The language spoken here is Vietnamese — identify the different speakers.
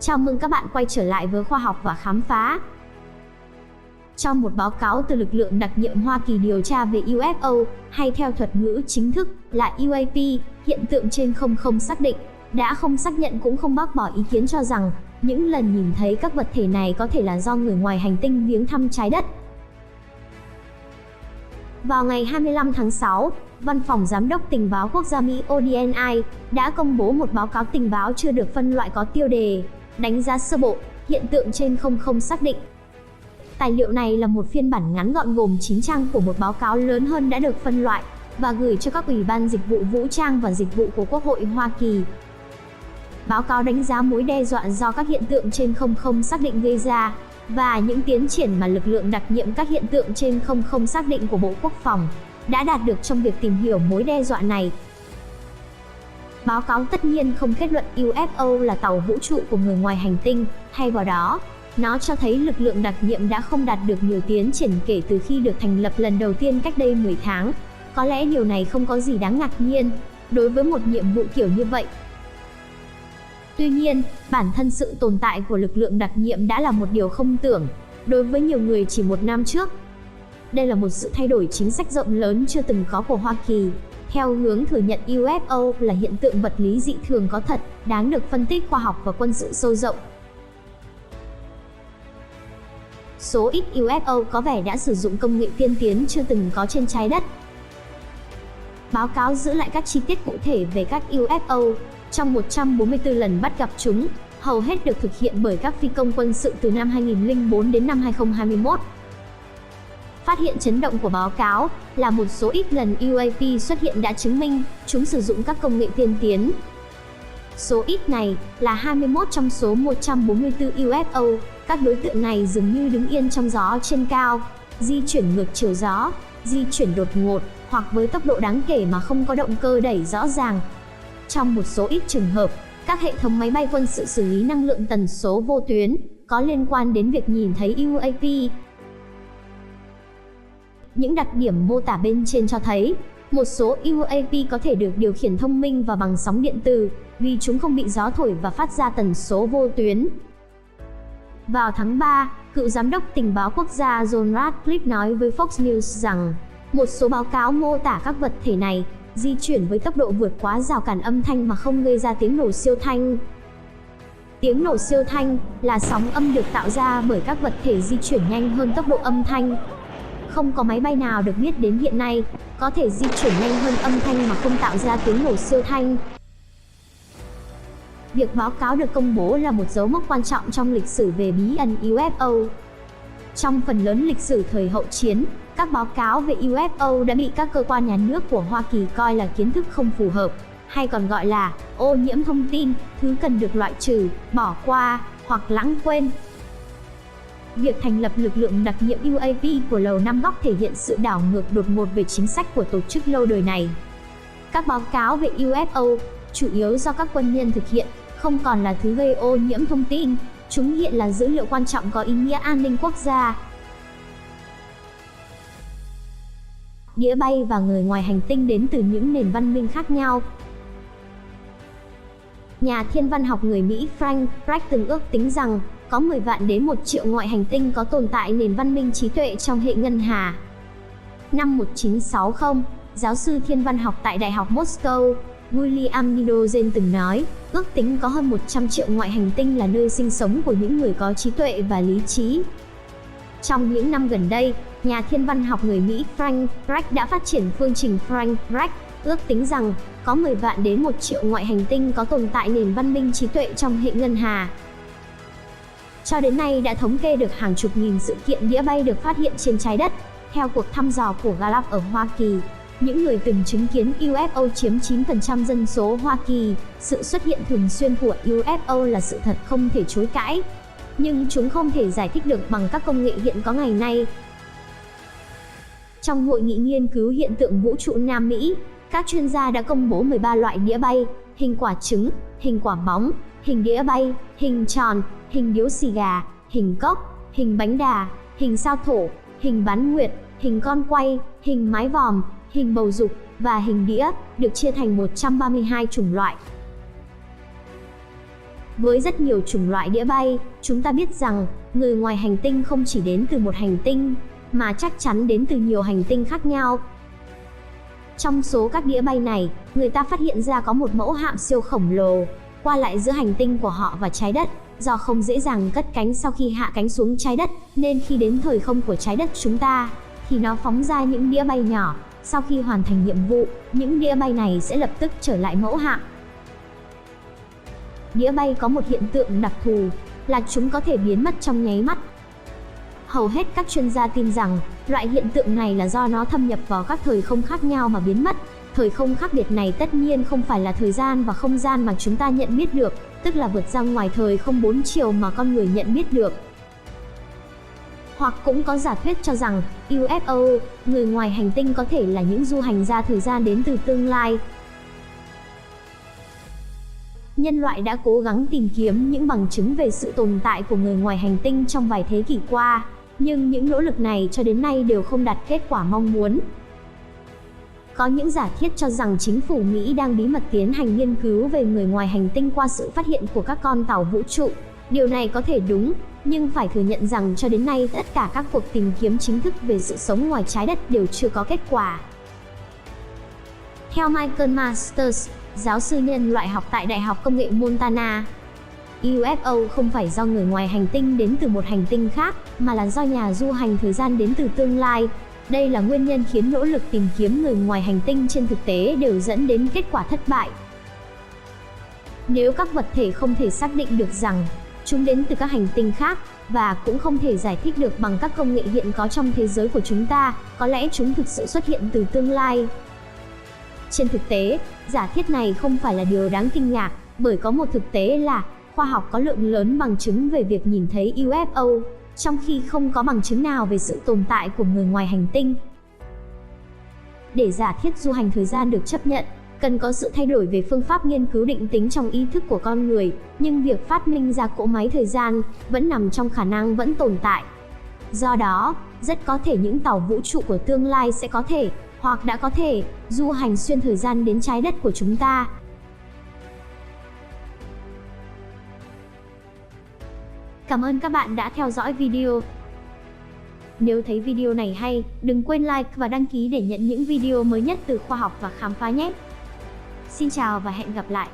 Speaker 1: Chào mừng các bạn quay trở lại với Khoa học và Khám phá. Trong một báo cáo từ lực lượng đặc nhiệm Hoa Kỳ điều tra về UFO, hay theo thuật ngữ chính thức là UAP, hiện tượng trên không xác định, đã không xác nhận cũng không bác bỏ ý kiến cho rằng những lần nhìn thấy các vật thể này có thể là do người ngoài hành tinh viếng thăm trái đất. Vào ngày 25 tháng 6, Văn phòng Giám đốc Tình báo Quốc gia Mỹ ODNI đã công bố một báo cáo tình báo chưa được phân loại có tiêu đề đánh giá sơ bộ, hiện tượng trên không xác định. Tài liệu này là một phiên bản ngắn gọn gồm 9 trang của một báo cáo lớn hơn đã được phân loại và gửi cho các ủy ban dịch vụ vũ trang và dịch vụ của Quốc hội Hoa Kỳ. Báo cáo đánh giá mối đe dọa do các hiện tượng trên không xác định gây ra và những tiến triển mà lực lượng đặc nhiệm các hiện tượng trên không xác định của Bộ Quốc phòng đã đạt được trong việc tìm hiểu mối đe dọa này. Báo cáo tất nhiên không kết luận UFO là tàu vũ trụ của người ngoài hành tinh, thay vào đó, nó cho thấy lực lượng đặc nhiệm đã không đạt được nhiều tiến triển kể từ khi được thành lập lần đầu tiên cách đây 10 tháng. Có lẽ điều này không có gì đáng ngạc nhiên đối với một nhiệm vụ kiểu như vậy. Tuy nhiên, bản thân sự tồn tại của lực lượng đặc nhiệm đã là một điều không tưởng đối với nhiều người chỉ một năm trước. Đây là một sự thay đổi chính sách rộng lớn chưa từng có của Hoa Kỳ, theo hướng thừa nhận UFO là hiện tượng vật lý dị thường có thật, đáng được phân tích khoa học và quân sự sâu rộng. Số ít UFO có vẻ đã sử dụng công nghệ tiên tiến chưa từng có trên trái đất. Báo cáo giữ lại các chi tiết cụ thể về các UFO. Trong 144 lần bắt gặp chúng, hầu hết được thực hiện bởi các phi công quân sự từ năm 2004 đến năm 2021. Phát hiện chấn động của báo cáo là một số ít lần UAP xuất hiện đã chứng minh chúng sử dụng các công nghệ tiên tiến. Số ít này là 21 trong số 144 UFO. Các đối tượng này dường như đứng yên trong gió trên cao, di chuyển ngược chiều gió, di chuyển đột ngột hoặc với tốc độ đáng kể mà không có động cơ đẩy rõ ràng. Trong một số ít trường hợp, các hệ thống máy bay quân sự xử lý năng lượng tần số vô tuyến có liên quan đến việc nhìn thấy UAP. Những đặc điểm mô tả bên trên cho thấy, một số UAP có thể được điều khiển thông minh và bằng sóng điện từ, vì chúng không bị gió thổi và phát ra tần số vô tuyến. Vào tháng 3, cựu giám đốc tình báo quốc gia John Ratcliffe nói với Fox News rằng, một số báo cáo mô tả các vật thể này di chuyển với tốc độ vượt quá rào cản âm thanh mà không gây ra tiếng nổ siêu thanh. Tiếng nổ siêu thanh là sóng âm được tạo ra bởi các vật thể di chuyển nhanh hơn tốc độ âm thanh. Không có máy bay nào được biết đến hiện nay có thể di chuyển nhanh hơn âm thanh mà không tạo ra tiếng nổ siêu thanh. Việc báo cáo được công bố là một dấu mốc quan trọng trong lịch sử về bí ẩn UFO. Trong phần lớn lịch sử thời hậu chiến, các báo cáo về UFO đã bị các cơ quan nhà nước của Hoa Kỳ coi là kiến thức không phù hợp, hay còn gọi là ô nhiễm thông tin, thứ cần được loại trừ, bỏ qua hoặc lãng quên. Việc thành lập lực lượng đặc nhiệm UAP của Lầu Năm Góc thể hiện sự đảo ngược đột ngột về chính sách của tổ chức lâu đời này. Các báo cáo về UFO, chủ yếu do các quân nhân thực hiện, không còn là thứ gây ô nhiễm thông tin, chúng hiện là dữ liệu quan trọng có ý nghĩa an ninh quốc gia. Đĩa bay và người ngoài hành tinh đến từ những nền văn minh khác nhau. Nhà thiên văn học người Mỹ Frank Drake từng ước tính rằng có 10 vạn đến 1 triệu ngoại hành tinh có tồn tại nền văn minh trí tuệ trong hệ ngân hà. Năm 1960, giáo sư thiên văn học tại Đại học Moscow, William Nidogen từng nói, ước tính có hơn 100 triệu ngoại hành tinh là nơi sinh sống của những người có trí tuệ và lý trí. Trong những năm gần đây, nhà thiên văn học người Mỹ Frank Drake đã phát triển phương trình Frank Drake, ước tính rằng có 10 vạn đến 1 triệu ngoại hành tinh có tồn tại nền văn minh trí tuệ trong hệ ngân hà. Cho đến nay đã thống kê được hàng chục nghìn sự kiện đĩa bay được phát hiện trên trái đất. Theo cuộc thăm dò của Gallup ở Hoa Kỳ, những người từng chứng kiến UFO chiếm 9% dân số Hoa Kỳ. Sự xuất hiện thường xuyên của UFO là sự thật không thể chối cãi, nhưng chúng không thể giải thích được bằng các công nghệ hiện có ngày nay. Trong hội nghị nghiên cứu hiện tượng vũ trụ Nam Mỹ, các chuyên gia đã công bố 13 loại đĩa bay: hình quả trứng, hình quả bóng, hình đĩa bay, hình tròn, hình điếu xì gà, hình cốc, hình bánh đà, hình sao thổ, hình bán nguyệt, hình con quay, hình mái vòm, hình bầu dục và hình đĩa, được chia thành 132 chủng loại. Với rất nhiều chủng loại đĩa bay, chúng ta biết rằng người ngoài hành tinh không chỉ đến từ một hành tinh, mà chắc chắn đến từ nhiều hành tinh khác nhau. Trong số các đĩa bay này, người ta phát hiện ra có một mẫu hạm siêu khổng lồ, qua lại giữa hành tinh của họ và trái đất. Do không dễ dàng cất cánh sau khi hạ cánh xuống trái đất, nên khi đến thời không của trái đất chúng ta, thì nó phóng ra những đĩa bay nhỏ. Sau khi hoàn thành nhiệm vụ, những đĩa bay này sẽ lập tức trở lại mẫu hạm. Đĩa bay có một hiện tượng đặc thù là chúng có thể biến mất trong nháy mắt. Hầu hết các chuyên gia tin rằng loại hiện tượng này là do nó thâm nhập vào các thời không khác nhau mà biến mất. Thời không khác biệt này tất nhiên không phải là thời gian và không gian mà chúng ta nhận biết được, tức là vượt ra ngoài thời không 4 chiều mà con người nhận biết được. Hoặc cũng có giả thuyết cho rằng UFO, người ngoài hành tinh có thể là những du hành gia thời gian đến từ tương lai. Nhân loại đã cố gắng tìm kiếm những bằng chứng về sự tồn tại của người ngoài hành tinh trong vài thế kỷ qua, nhưng những nỗ lực này cho đến nay đều không đạt kết quả mong muốn. Có những giả thiết cho rằng chính phủ Mỹ đang bí mật tiến hành nghiên cứu về người ngoài hành tinh qua sự phát hiện của các con tàu vũ trụ. Điều này có thể đúng, nhưng phải thừa nhận rằng cho đến nay tất cả các cuộc tìm kiếm chính thức về sự sống ngoài trái đất đều chưa có kết quả. Theo Michael Masters, giáo sư nhân loại học tại Đại học Công nghệ Montana, UFO không phải do người ngoài hành tinh đến từ một hành tinh khác, mà là do nhà du hành thời gian đến từ tương lai. Đây là nguyên nhân khiến nỗ lực tìm kiếm người ngoài hành tinh trên thực tế đều dẫn đến kết quả thất bại. Nếu các vật thể không thể xác định được rằng chúng đến từ các hành tinh khác, và cũng không thể giải thích được bằng các công nghệ hiện có trong thế giới của chúng ta, có lẽ chúng thực sự xuất hiện từ tương lai. Trên thực tế, giả thiết này không phải là điều đáng kinh ngạc, bởi có một thực tế là khoa học có lượng lớn bằng chứng về việc nhìn thấy UFO, trong khi không có bằng chứng nào về sự tồn tại của người ngoài hành tinh. Để giả thiết du hành thời gian được chấp nhận, cần có sự thay đổi về phương pháp nghiên cứu định tính trong ý thức của con người, nhưng việc phát minh ra cỗ máy thời gian vẫn nằm trong khả năng vẫn tồn tại. Do đó, rất có thể những tàu vũ trụ của tương lai sẽ có thể, hoặc đã có thể, du hành xuyên thời gian đến trái đất của chúng ta. Cảm ơn các bạn đã theo dõi video. Nếu thấy video này hay, đừng quên like và đăng ký để nhận những video mới nhất từ khoa học và khám phá nhé. Xin chào và hẹn gặp lại.